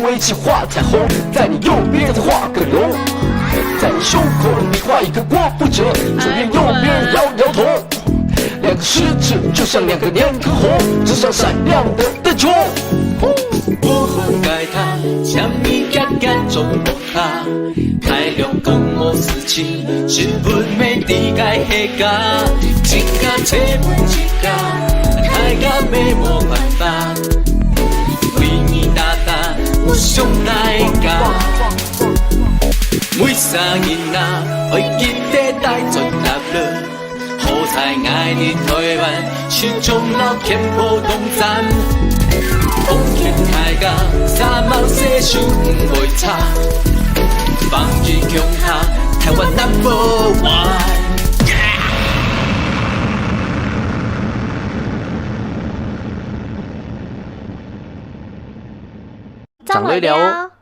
我一起画彩虹，在你右边再画个龙，在你胸口你画一个郭富城，左边右边摇摇头，两个食指就像两个年颗红，指向闪亮的灯球。我分解它，将你夹夹总无他，太阳讲无事情，新闻媒体该下架，一家找每一家，太甲要无办法，为你大大有上来家，每三囡仔会记得带全立了，好彩爱你台湾，是种老天破东山。风景太高，三毛细想不会差，放弃强下，台湾 No.1。张磊了。